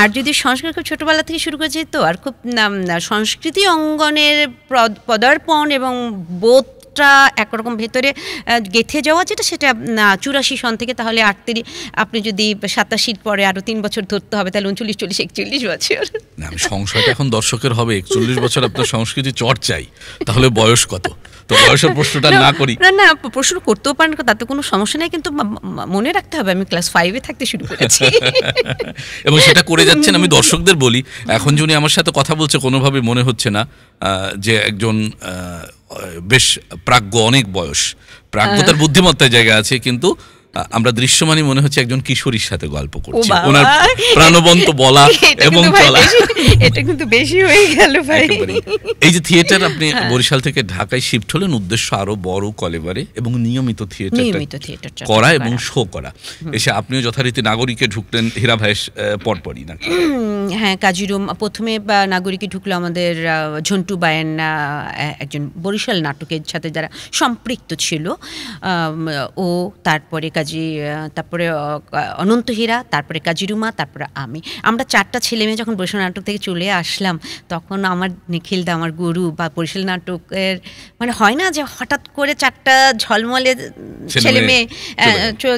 আর যদি সংস্কৃত খুব ছোটোবেলা থেকে শুরু করেছে তো আর খুব সংস্কৃতি অঙ্গনের পদার্পণ এবং বোধটা একরকম ভেতরে গেঁথে যাওয়া যেটা সেটা 84 সন থেকে, তাহলে 38 আপনি যদি 87 পরে আরও 3 বছর ধরতে হবে, তাহলে 39, 40, 41 বছর। আমি সংশয়টা এখন দর্শকের হবে 41 বছর আপনার সংস্কৃতি চর্চাই, তাহলে বয়স কত? তো বয়সের প্রশ্নটা না করি। না প্রশ্ন করতেও পারেন, তাতে কোনো সমস্যা নেই, কিন্তু মনে রাখতে হবে আমি ক্লাস 5-এ থাকতে শুরু করেছি এবং সেটা করে যাচ্ছেন। আমি দর্শকদের বলি, এখন যিনি আমার সাথে কথা বলছে কোনোভাবে মনে হচ্ছে না যে একজন বেশ প্রাজ্ঞ, অনেক বয়স, প্রাজ্ঞতার বুদ্ধিমত্তার জায়গা আছে, কিন্তু আমরা দৃশ্যমানই মনে হচ্ছে একজন কিশোরীর সাথে গল্প করছি। ওনার প্রাণবন্ত বলা এবং চলা, এটা কিন্তু বেশি হয়ে গেল ভাই। এই যে থিয়েটার আপনি বরিশাল থেকে ঢাকায় শিফট হলেন, উদ্দেশ্য আরো বড় কলেবারে এবং নিয়মিত থিয়েটার করা এবং শো করা। এসে আপনিও যথারীতি নাগরিকে ঢুকলেন হীরা ভাইয়ের পরপরই না? হ্যাঁ, কাজিরুম প্রথমে নাগরিকে ঢুকলো আমাদের ঝন্টু বায়েন, একজন বরিশাল নাটকের সাথে যারা সম্পৃক্ত ছিল, ও, তারপরে তারপরে অনন্ত হীরা, তারপরে কাজিরুমা, তারপরে আমরা 4টা ছেলে মেয়ে যখন বরিশাল নাটক থেকে চলে আসলাম, তখন আমার নিখিলদা, আমার গুরু, বা বরিশাল নাটকের মানে হয় না যে হঠাৎ করে 4টা ঝলমলে ছেলে মেয়ে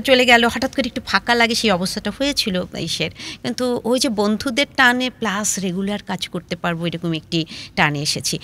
চলে গেল, হঠাৎ করে একটু ফাঁকা লাগে, সেই অবস্থাটা হয়েছিল ইসের। কিন্তু ওই যে বন্ধুদের টানে প্লাস রেগুলার কাজ করতে পারবো এরকম একটি টানে এসেছি।